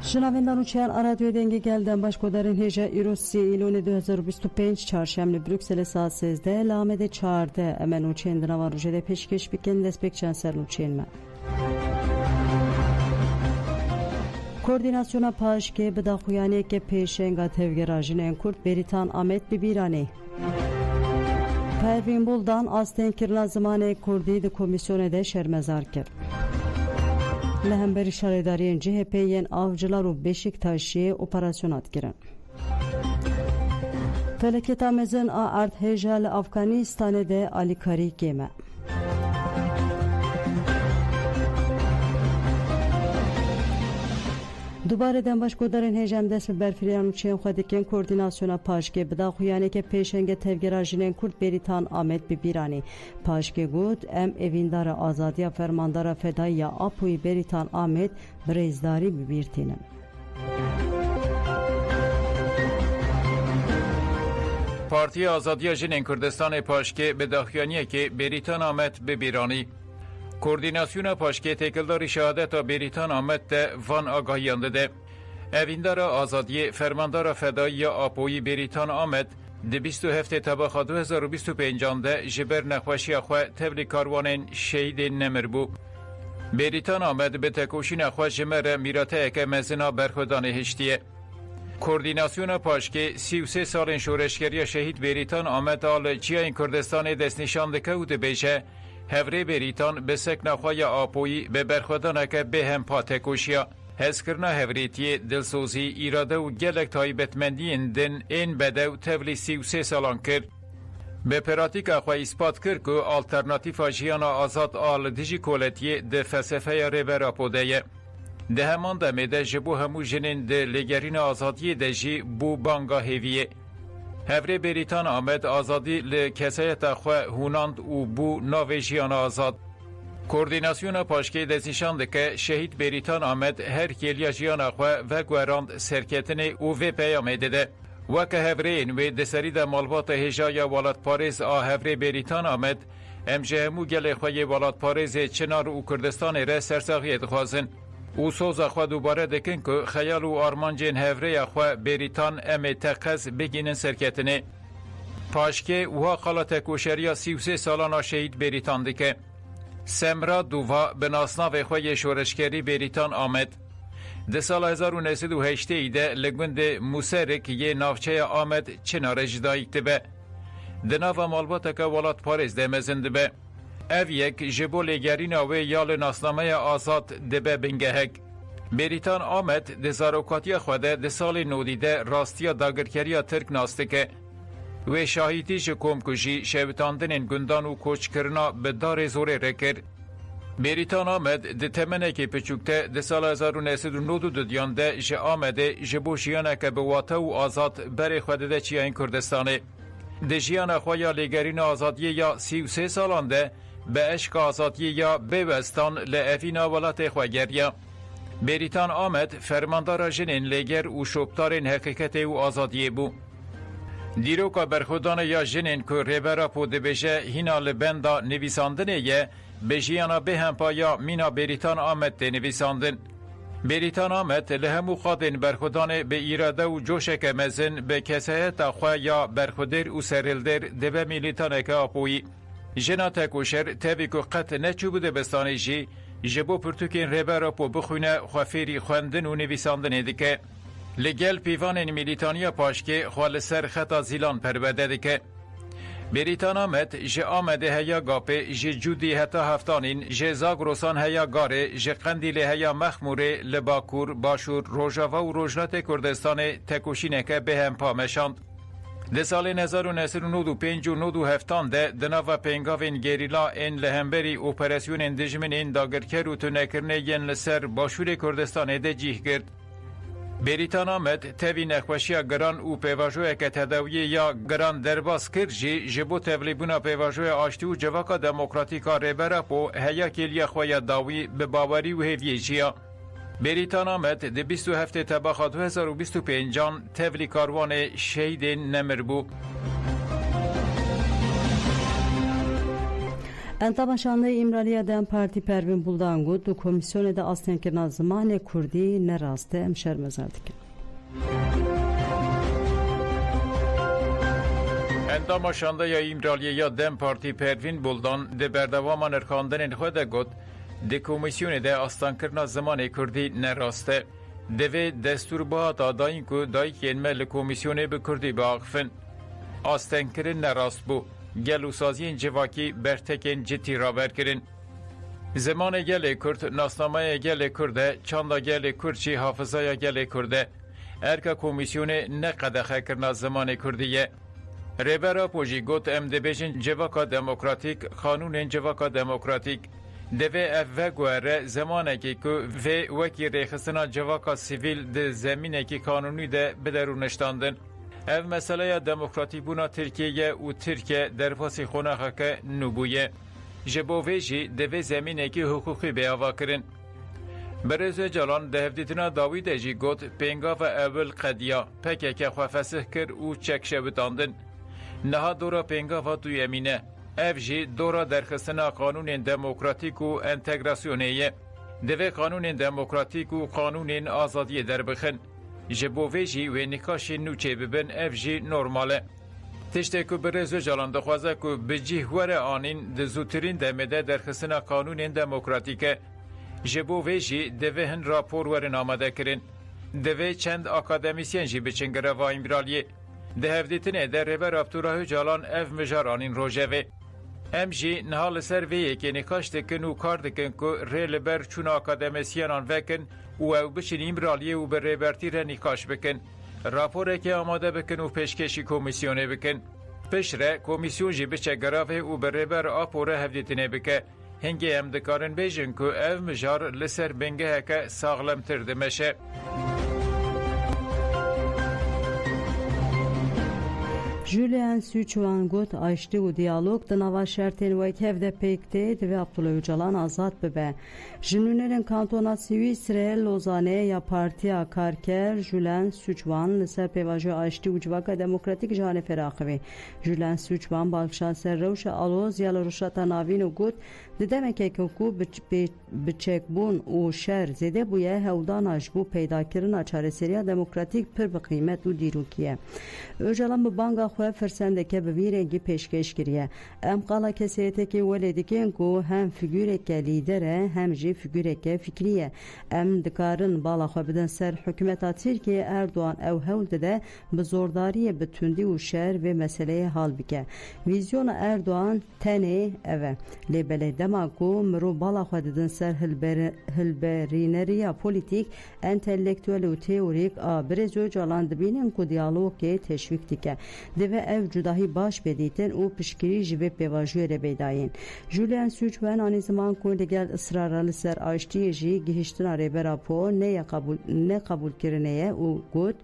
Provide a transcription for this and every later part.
شنوندگان چهار رادیو دنگی گلدن باش کدرین هجا ایروسی ایلون 2025 چهارشنبه بروکسل ساعت 13 لامده 14 امنو چند نوار روزه پیشکش بکن دست چند سرلو چین ما کوردیناسیون پاش که بداخویانی که پیشنگا تevgerajineyen Kurt Beritan Ahmet Bibirani Pervin Buldan Asten Kirna Zamanı Kurdi de komisyonu şermezar kir. Lehemberi şaredariyen CHP'yen avcılar u Beşiktaş'ı operasyonat giren. Felaketa mezin a art hejal Afganistan'e de Ali Kari geme. دوباره دنباش کدرین هجم دست به برفریان و چین خودکن کوردیناسیونا پاشکه بدا خویانه که پیشنگ تevgerajineyen Kurt Beritan Ahmet Bibirani پاشکه گود ام اویندار آزادیا فرماندار فدایی آپوی Beritan Ahmet بریزداری ببیرتینن. پارتی آزادیا جنین کردستان پاشکه بداخویانیه که Beritan Ahmet Bibirani کوردیناسیون پاشکه تکلداری شهادت بریتان آمد ده وان آگاهیانده ده. اویندار آزادی فرماندار فدایی آپوی بریتان آمد ده 27 تباخ 2025 ده جبر نخوشی خواه تبلی کاروانین شهید نمر بو. بریتان آمد به تکوشین خواه جمر میراته که مزنا برخودان هشتیه. کوردیناسیون پاشکه 33 سال شورشگری شهید بریتان آمد آل چیاین کردستان دست نشان دکه و ده بیشه هفره بریتان به سکنخوای آپویی به برخودانه که به هم پاتکوشیا هزکرنا هفریتی دلسوزی ایراده و گلک تایبتمندی دن این بده و تولی 33 سالان کرد. به پراتیک اخواه اثبات کرد که آلترناتیف جیان آزاد آل دیجی کولتی ده فلسفه ریبر پوده ده همان دمیده جبو همو جنین ده لگرین آزادی ده جی بو بانگا هیویه. هفره بریتان آمد آزادی لکسایت خواه هوناند و بو ناویجیان آزاد. کوردیناسیون پاشکه دستنشان که شهید بریتان آمد هر کلیا جیان خواه و گوراند سرکتن او و پیام دیده. و که هفره این و دسری ده مالبات هجای والات پاریز هفره بریتان آمد امجه همو گل خواه والات پاریز چنار و کردستان را سرساقیت خوازن. او سوز خوا دوباره دکن که خیال و آرمانجین هفره خوا بریتان ام تقز بگینن سرکتنه. پاشکه وها خالت کوشریا 33 سالان شهید بریتان دکه. سمرا دوها به ناسناو خواه شورشگری بریتان آمد. ده سال 1908 ایده لگوند موسرک یه نافچه آمد چنار جدایی کتبه. ده ناو مالبات که ولات پاریز ده مزنده به. او یک جبو لگرین و یال ناسنامه آزاد دبه بنگهک. بریتان آمد ده زاروکاتی خوده ده سال نودیده راستی داگرکری ترک ناستکه و شاهیدی جکوم کجی شویتاندن گندان و کوچ کرنا به دار زوره رکر. بریتان آمد ده تمنه که پچوکته ده سال 1992 دیانده جه آمده جبو جیانه که به واته و آزاد بر خوده ده چیه این کردستانه. ده جیان خوایا لگرین آزادی یا 33 سالانده به عشق آزادی یا بیوستان لعفینا ولات خواگریا. بریتان آمد فرماندار جنین لگر و شبتارین حقیقت و آزادی بو. دیروکا برخودان یا جنین که ریبرا پوده بشه هینا لبندا نویساندنه یه به جیانا به همپا یا مینا بریتان آمد ده نویساندن. بریتان آمد لهمو خادن برخودان به ایراده و جوشک مزن به کسایت خواه یا برخودر و سرلدر ده به میلیتان که آپوی. جنا تکوشر تابی که قط نچو بوده بستانه جی جبو پرتوکین ریبرا پو بخونه خوافیری خوندن و نویساندن دکه. لگل پیوان میلیتانیا پاشکه خوال سر خطا زیلان پربده دکه. بریتان آمد جه آمده هیا گاپه جه جودی حتا هفتانین جه زاگروسان هیا گاره جه قندیل هیا مخموره لباکور باشور روژاوا و روژنات کردستان تکوشینه که به هم پامشاند. ده سال 1995 و 97 ده دناوا پنگاوین گریلا این لهمبری اپراسیون اندجمن این داگرکر و تنکرنه ین لسر باشور کردستان ده جیه کرد. بریتان آمد تاوی نخوشی گران و پیواجوی که تداویه یا گران درباس کرد جبو تبلیبونا پیواجوی آشتی و جواکا دموکراتیکا ریبرا پو هیا کلیا خواه داوی به باوری و هیویه جیا. بریتان آمد ده 27 تباخ 2025 تبلی کاروان شهید نمر بو. Endamaşanlı İmraliye Dem Parti Pervin Buldan Gud du komisyonu da astenkirna zamanı Kurdi neraste emşer mezardık. Endamaşanda ya İmraliye Dem Parti Pervin Buldan de berdevaman erkandanên xwe de got de komisyonu da astenkirna zamanı Kurdi neraste. Devê desturbaata dayîn ku dayîkên me li komisyonê bi Kurdî biaxivin. Astenkirin nerast bû. Gel û saziyên civakî bertekên cidî raberkirin. Zemanê gelê Kurd, nasnamaya gelê Kurd e, çanda gelê Kurd jî hafızaya gelê Kurd e. Erka komisyonê ne qedexekirina zemanê Kurdî ye. Rêbera po jî got em dibêjin civaka demokratîk, xanûnên civaka demokratîk. Devê ev veguhere zemanekî ku vê wekî rêxistina civaka sivîl di zemînekî kanûnî de biderûniştandin. Ev meseleya demokratîbûna Tirkiye û Tirkiye derfasî xwenaxeke nû bûye. Ji bo vê jî divê zemînekî hukûqî bêava kirin. Berêz Öcalan di hevdîtina dawî de jî got pêngava ewil qediya PKK xwe fesih kir û çekşevitandin. Niha dora pêngava tu yemîne. Ev jî dora derxistina kanûnên demokratîk û entegrasyonê ye. Divê kanûnên demokratîk û kanûnên azadiyê derbixin. Ji bo vê jî wê nîqaşên nû çêbibin ev jî normal e. Tiştê ku Birêz Öcalan dixwaze ku bi cih were anîn di zûtirîn demê de derxistina kanûnên demokratîk e. Ji bo vê jî divê hin rapor werin amadekirin. Divê çend akademisyen jî biçin greva İmraliyê. Di hevdîtinê de rêber Abdullah Öcalan ev mijar anîn rojevê. Em jî niha li ser vê yekê nîqaş dikin û kar dikin ku rê li ber çûna akademisyenan vekin û ew biçin İmraliyê û bi rêbertî re nîqaş bikin. Raporekê amade bikin û pêşkêşî komisyonê bikin. Piştre komisyon jî biçe geravê û bi rêber Apo re hevdîtinê bike. Hingê em dikarin bêjin ku ev mijar li ser bingeheke saxlemtir dimeşe. Julian Süçvan got açtı u diyalog da nava şertên wekhev de pêktê divê Abdullah Öcalan azad bibe. Jinûnerên kantona Swîsrê Lozanê ya Partiya Karker Julian Süçvan li ser pêvajoya açtı û civaka demokratîk ji hanê feraxivî. Julian Süçvan balkişan ser rewşa aloz ya li rûşata navîn û got di demekeke ku bi çekbûn û şer zêde bûye hewdana ji bo peydakirina çareseriya demokratîk pir bi qîmet û dîrokî ye. Öcalan bi banga xwe firsendeke bi vî rengî pêşkêş kiriye. Em qala kesêyetekê welê dikin ku hem figûreke lîder e hem jî figûreke fikrî ye. Em dikarin bala xwe bidin ser hikûmeta Tirkiye Erdoğan ew hewl dide bi zordariyê bi tundî û şer vê meseleyê hal bike. Vîzyona Erdoğan tenê ev e. Lê belê dema ku mirov bala xwe didin ser hilberîneriya polîtîk, entelektûel û teorîk a Birêz Öcalan dibînin ku diyalogê teşvîk dike. Divê ev cudahî baş bêdîtin û piştgirî ji vê pêvajiyê re bêdayîn. Julian Süçvan anî ziman ku li gel ısrara li ser açtiyê jî gihîştina rêbera Po ne qabûlkirinê ye û got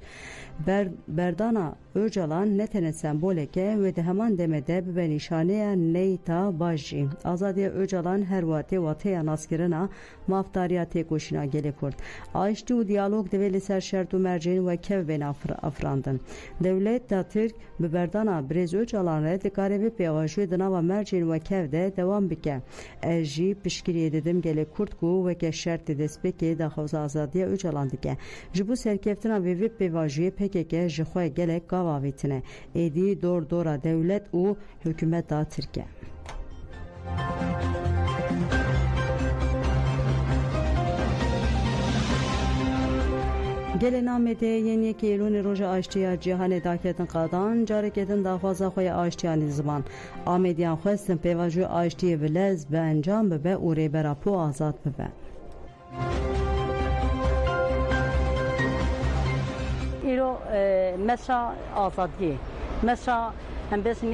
berdana Öcalan ne tene semboleke ve de heman demede bibe nîşaneya neyta baş jî. Azadiya Öcalan her watê wateya naskirina maftariya têkoşîna gelê Kurd. Açtî û diyalog divê li ser şert û mercên wekev bên afirandin. Dewlet da Tirk bi berdana Birêz Öcalan re dikare vê pêvajiyê di nava mercên wekev de dewam bike. Ez jî piştgiriyê didim gelê Kurd ku weke şertê destpêkê daxwaza azadiya Öcalan dike. Ji bo serkeftina vê pêvajiyê PKK ji xwe gelek gavavîtine. Êdî dora dewlet û hikûmeta Tirkiye. Gelên Amedê yên yekê êrûnê roja aştiya cîhanê daketin qadan, careketin daxwaza xwe ya aştiya nîzman. Amedîyan xwestin pêvajoya aştiyê bi lez bi encam bibe û rêbera Po azad bibe. îro meşa azadiyê. Meşa em bêjin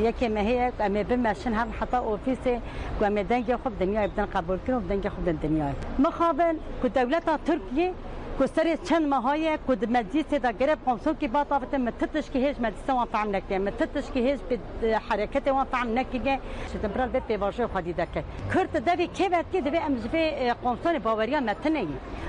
yekê me heye em ê bimeşin hem heta ofîsê ku em ê dengê xwe bi dinyayê bidin qebûlkirin û dengê xwe bidin dinyayê. Mixabin ku dewleta Tirkiye كسر چند ماهای کد مجلس دا گرب قمصون کی بات آفت متتش کی هیچ مجلس وان فهم نکه متتش کی هیچ به حرکت وان فهم نکه شتبرال به پیواژه خودی دکه کرد دوی کی بعد کی دوی امز به قمصون باوریان متنی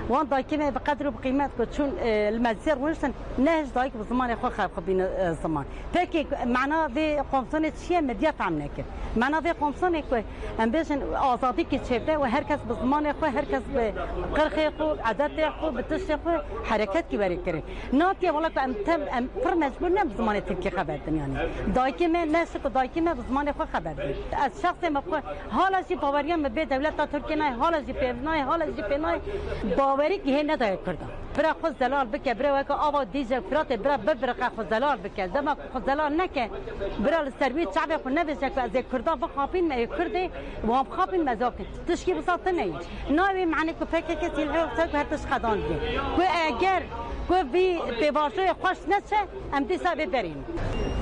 وان دایکی به قدر و قیمت کو چون المجلس ورسن نه دایک به زمان خو خب بین زمان پکی معنا به قمصون چیه مدیا فهم نکه معنا به قمصون کو ام بشن آزادی کی چه و هر کس به زمان خو هر کس به قرخ خو عادت خو تشخ حرکت کی بری کرد ناتی والا ام پر مجبور نم زمان ترکی خبر دنیانی دایکی من نشه که دایکی من زمان خو خبر دید از شخص ما حالا جی باوریان به دولت ترکیه نه حالا جی پیونای حالا جی پینای باوری که نداره کردن برا خود زلال بکه برا که آوا دیجه فرات برا ببرق خود زلال بکه دم خود زلال نکه برا سروی شعب خود نبیشه که از کردان بخوابین ما کرده و هم خوابین مزاکن تشکی بساط نیست ناوی معنی که فکر کسی الحق هر تشخدان دی که اگر که بی پیواژه خوش نشه ام دیسا ببرین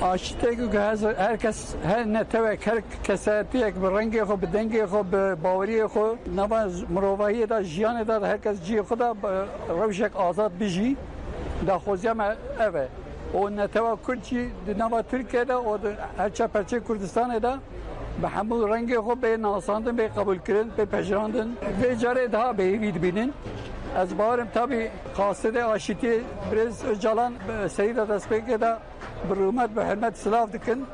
آشتیگو که هر کس هر نتوک هر کساتی یک برنگ خو بدنگ خو باوری خو نواز مروایی دا جیان دا هر کس جی خدا روشک آزاد بجی دا خوزیم اوه و نتوک کردی نوا ترکیه دا و هر چه پرچه کردستان دا به همون رنگ خو به ناساندن به قبول کردن به پجراندن به جاره daha بهوید بینن از بارم تابی قاصد آشتی برز جلان سید دست بگیده برومت به حرمت سلاف دکن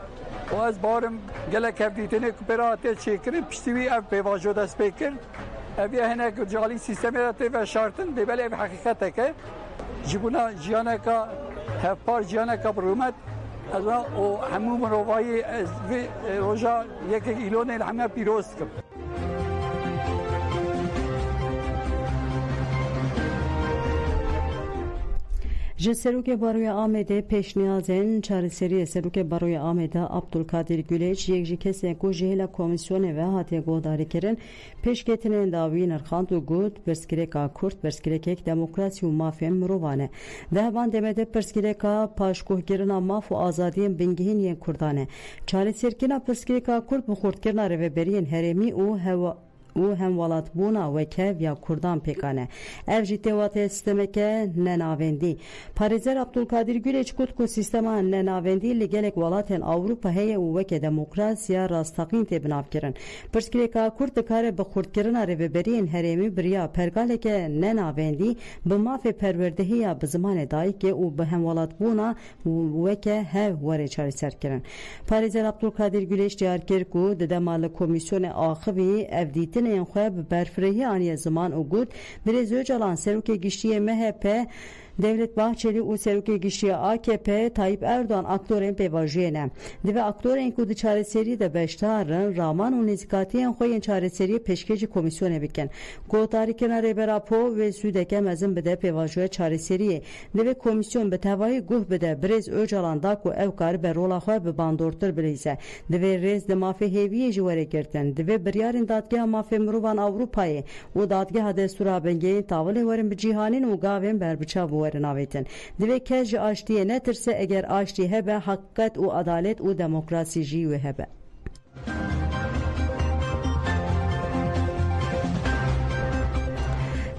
و از بارم گله کفدیتنه کپراته چیکرن پشتوی اف پیواژو دست بکر اویا هنه که جالی سیستمی را و شارتن دیبل اف حقیقته که جبونا جیانه که هفپار جیانه که برومت از و همون روایی از روژا یک ایلون همه پیروست کن ji Serokê Baroya Amedê pêşniyazên çareseriyê Serokê Baroya Amedê Abdulkadir Güleç yek ji kesên ku ji hêla komîsyonê ve hatiye guhdarîkirin pêşketinên dawî nirxand û got pirsgirêka Kurd pirsgirêkek demokrasî û mafên mirovan e. Dehevan demede pirsgirêka paşguhkirina maf û azadiyên bingehîn yên Kurdan e. Çareserkirina pirsgirêka Kurd bi xurtkirina rêveberiyên herêmî û û hemwelatbûna weke ya Kurdan pêkane. Ev jî têwatê sistemeke nenavendî. Parêzer Abdulkadir Güleç got ku sîstema nenavendî li gelek welatên Awropa heye û weke demokrasiya rastaqîn tê binavkirin. Pirsgirêka Kurd dikare bi xurtkirina rêveberiyên herêmî biriya pergaleke nenavendî bi mafê perwerdehiya bi zimanê dayîkê û bi hemwelatbûna weke hev were çareserkirin. Parêzer Abdulkadir Güleç diyar kir ku di dema li komîsyonê axivî ev dîtin yên xwe bi berfirehî aniye ziman û got Birêz Öcalan Serokê Giştiyê MHP Devlet Bahçeli û Serokê Giştiyê AKP Tayyip Erdoğan aktorên pêvajiyê ne. Divê aktorên ku di çareseriyê de beşdarin raman û nêzîkatiyên xwe yên çareseriyê pêşkêjî komîsyonê bikin. Guhdarîkirina rêbera Po wê Sûdeke mezin bide pêvajoya çareseriyê. Divê komîsyon bi tevahî guh bide Birêz Öcalan da ku ew kar be rola xwe bi bandortir bilîze. Divê rêz di mafê hêviyê jî were girtin. Divê biryarên dadgeha mafê mirovan Awropayê û dadgeha destûra bingehîn tawilê werin bi cîhanîn û gavên berbiçav navetin. Divê kes ji aştiyê netirse eger aştî hebe hakikat û adalet û demokrasî jî wê hebe.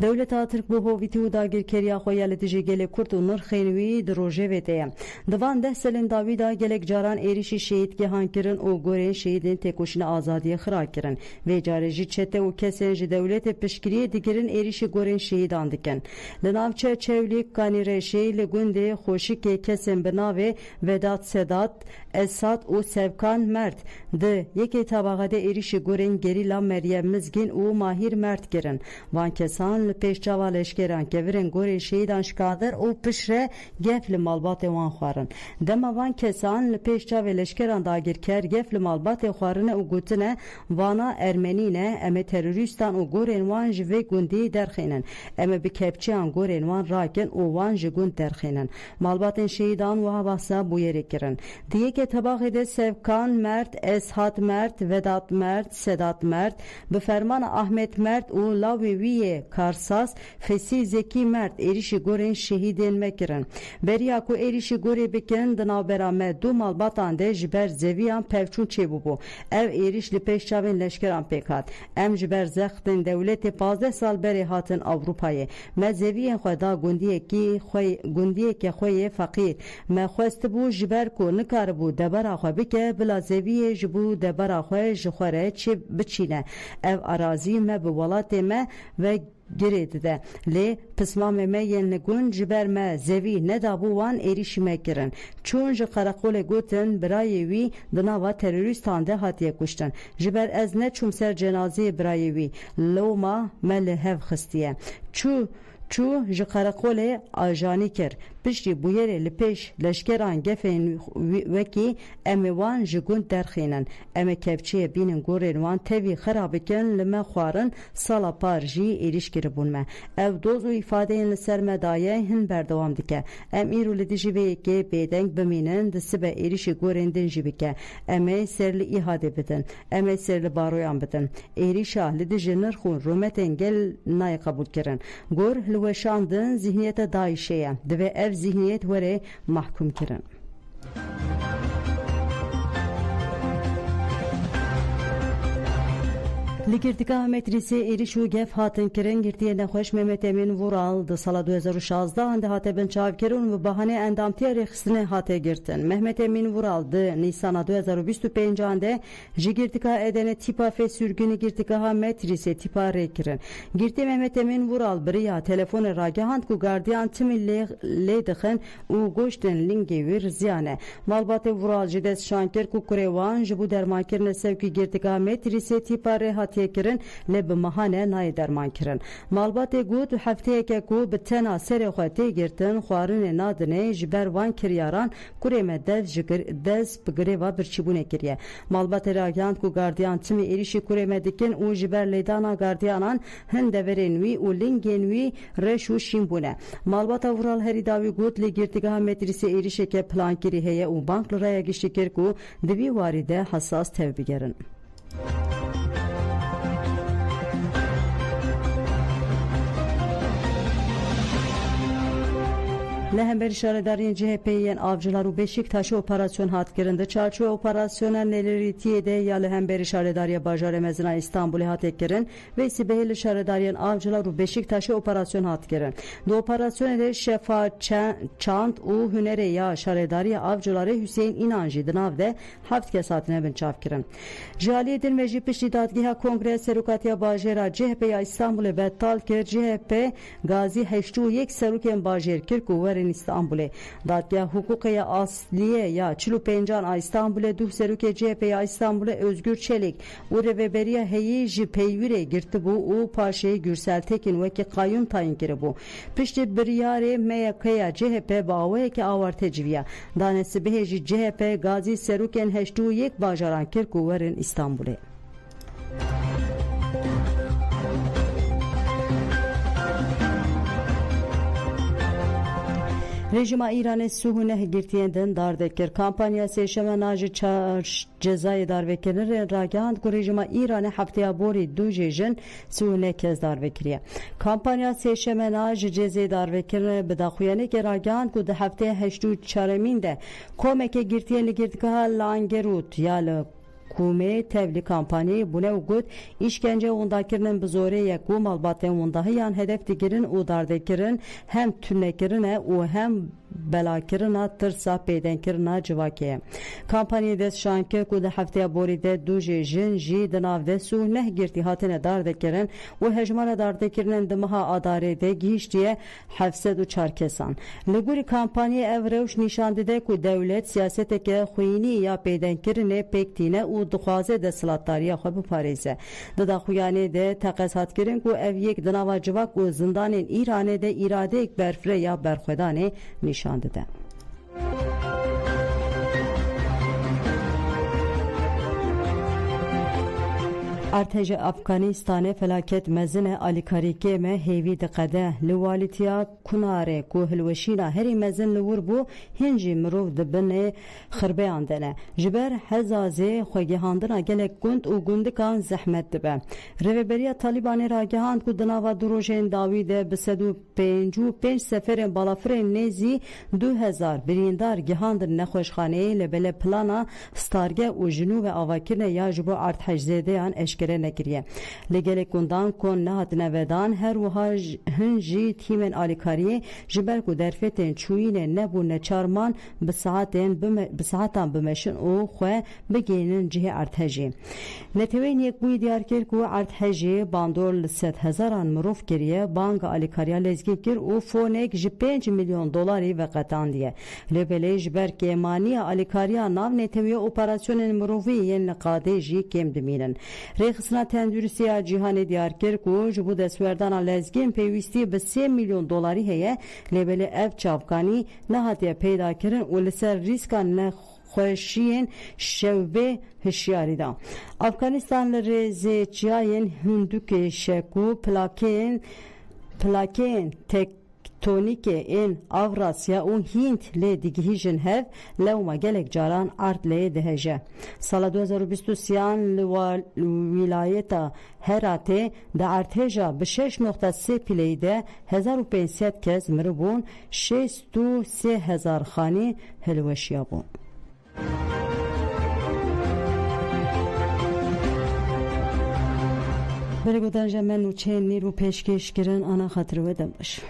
Dewleta Tirk bi hovîtî û dagirkeriya xwe ya li dijî gelek Kurd û nirxên wî di rojevê de ye. Di van 10 selên dawî da gelek caran êrişî şehîdgehan kirin û gorên şehîdên têkoşîna azadiyê xira kirin. Vê carê jî çete û kesên ji dewletê piştgiriyê digirin êrişî gorên şehîdan dikin. Li navçe Çewlîk Kanîreşê li gundê xweşikê kesên bi navê Vedat Sedat, Esad û Sevkan Mert di yekê tabaxede êrişî gorên Gerîla Meryem Mizgîn û Mahîr Mert kirin. Van kesan li pêşçava leşkeran kevirên gorên şehîdan şikadir û pişre gef li malbatê wan xwarin. Dema van kesan li pêşçavê leşkeran dagirker gef li malbatê xwarine û gotine vana Ermenî ne em ê terorîstan û gorên wan ji vê gundî derxînin. Em ê bi kepçeyan gorên wan rakin û wan ji gund derxînin. Malbatên şehîdan wiha behsa bûyerê kirin. Di yekê tebaxê de Sevkan Mert, Eshat Mert, Vedat Mert, Sedat Mert bi fermana Ahmet Mert û lawê wî yê Karsas Fesi Zeki Mert êrişî gorên şehîdên me kirin. Beriya ku êrişî gorê bikin di navbera me du malbatan de ji ber zeviyan pevçûn çêbûbû. Ev êriş li pêş çavên leşkeran pêk hat. Em ji ber zextên dewletê 15 sal berê hatin Avrupayê. Me zeviyên xwe da gundiyeke xwe yê feqîr. Me xwestibû ji ber ku nikaribû debera xwe bike bila zeviyê ji bo debera xwe ji xwe re çi biçîne. Ev arazî me bi welatê me ve girê dide. Lê pismamê me yên li gund ji ber me zevî nedabû wan êrişî me kirin. Çûn ji qereqolê gotin birayê wî di nava terorîstan de hatiye kuştin. Ji ber ez neçûm ser cenazeyê birayê wî. Loma me li hev xistiye. Çû ji qereqolê ajanî kir. Piştî bûyerê li pêş leşkeran gefên wekî em ê wan ji gund derxînin. Em ê kevçeyê bînin gorên wan tevî xera bikin li me xwarin sala par jî êriş kiribûn me. Ev doz û îfadeyên li ser me daye hin berdewam dike. Em îro li dijî vê yekê bêdeng bimînin di sibe êrişî gorên din jî bike. Em ê ser li îhadê bidin. Em ê ser li baroyan bidin. Êrişa li dijî nirx û rûmetên gel nayê qebûl kirin. Gor li weşandin zihniyeta Daişê ye. Divê ev zihniyet were mahkum kirin. Li girtîgeha Metrisê êriş û gef hatin kirin. Girtiyê nexweş Mehmet Emin Vural di sala 2016 de hate bin çavkirin û bihanê endamtiya rêxistinê hate girtin. Mehmet Emin Vural di Nîsana 2025 de ji girtîgeha Edenê tîpa fê sürgünî girtîgeha Metrisê tîpa rê kirin. Girtî Mehmet Emin Vural biriya telefonê ragihand ku gardiyan timî lê dixin û goştên lingê wî riziyane. Malbatê Vural ji dest şankir ku kurê wan ji bo dermankirinê sevkî girtîgeha Metrisê tîpa rê hatiye kirin lê bi mehane nayê derman kirin. Malbatê got hefteyeke ku bi tena serê xwe tê girtin xwarinê nadinê ji ber van kiryaran kurê me dest bi girêva birçîbûnê kiriye. Malbatê ragihand ku gardiyan timî êrişî kurê me dikin û ji ber lêdana gardiyanan hin deverên wî û lingên wî reş û şîn bûne. Malbata Vural herî dawî got lê girtîgeha Metrisê êrişeke plankirî heye û bank li raya giştî kir ku di vî warî de hesas tev bigerin. Li hemberî şaredariyên CHP'yên Avcılar û Beşiktaşê operasyon hat kirin. Di çarçoya operasyona Nêrîtiyê de ya li hemberî şaredariya bajarê mezina İstanbulê hate kirin ve sibehê li şaredariyên Avcılar û Beşiktaşê operasyon hat kirin. Di operasyonê de şefa çand û hunerê ya şaredariya Avcılarê Hüseyin İnan jî di nav de heft kes hatine bin çav kirin. Ji aliyê din ve jî piştî dadgeha Kongre Serokatiya Bajêra CHP ya İstanbulê betal kir. CHP Gazî 81 serokên bajêr kir ku werin İstanbulê. Dadgeha Hukukê ya Asliye ya 45 a İstanbulê duh serokê CHP ya İstanbulê Özgür Çelik û rêveberiya heyî ji peywirê girtibû û paşê Gürsel Tekin wekî qayûn tayin kiribû. Piştî biryarê MYK ya CHP bi awayekî awarte civiya. Danê sibehê jî CHP Gazî serokên 81 bajaran kir ku werin İstanbulê. Rejima İranê sû neh girtiyên din dardekir. Kampanya sêşema najî çar cezayê darvekirinê ragihand ku rejima İranê hefteya borî du jê jin sû neh kes darvekiriye. Kampanya sêşema najî cezayê darvekirinê bi daxuyanekê ragihand ku di hefteyê 84 de komeke girtiyên li girtîgeha Langerût ya li Kumê tevlî kampanyayê bûne û got îşkence wendakirinin bi zorê yek û malbatên wendahiyan hedef digirin û dardekirin hem tûnekirine û hem belakirina tirsa pêdenkirina civakê ye. Kampanyayê dest şankir ku di hefteya borî de du jê jin jî di nav de sû neh girtî hatine dardekirin û hejmara dardekirinin di meha adarê de gihîştiye 704 kesan. Li gorî kampanyayê ev rewş nîşan dide ku dewlet siyaseteke xwînî ya pêdenkirinê pêk tîne û dixwaze desthilatdariya xwe biparêze. Di daxuyanê de teqez hatkirin ku ev yek di nava civak û zindanên Îranê de îradeyek berfirê ya berxwedanê nîşan dide. ارتش افغانستان فلاکت مزنه الیکاریکه مه هیوی دقده لوالیتیا کناره کو هلوشینا هری مزن لور بو هنجی مروف دبنه خربه اندنه جبر هزازه خوگهاندنا گلک گند و گندکان زحمت دبه روبریا طالبان راگهاند کو دناوا دروژن داویده بسدو 55 سفر بالافرین نزی 2000 بریندار گهاندن نخوشخانه لبل پلانا ستارگه و جنوب آواکرنه یا جبو ارتش زیده ان اشکره نکریه لگل کندان کن نهات نودان هر وها هنجی تیمن آلیکاریه جبر کو درفتن چوینه نبو نچارمان بساعتان بمشن او خواه بگینن جه ارتجی نتوین یک بوی دیار کر کو ارتجی باندور لست هزاران مروف کریه بانگ آلیکاریا لزگی کر او فونک جی 5 میلیون دلاری و قطان دیه لبله جبر که مانی آلیکاریا ناو نتوی اپراسیون مروفی ین قاده جی کم دمینن رخصنا تندرستی جهان دیار کر کو جبو دسوردان لزگین پیوستی به 3 میلیون دلاری هیه لبله اف چاپکانی نهاتی پیدا کرن و لسر ریسکان خوشین شوبه هشیاری دا افغانستان لرزه چیاین هندوک شکو پلاکین تکتونیک این اوراسیا و هند لی دیگهیجن هف لوما گلک جاران ارد لی دهجه سال 2023 ولایت هراته دا ارتجا به 6.3 پیلیده 1500 کس مربون 63000 خانی هلوشیا بون بله گودن جمعه نوچه نیرو پیشکش کرن آنا خاطر ودم باش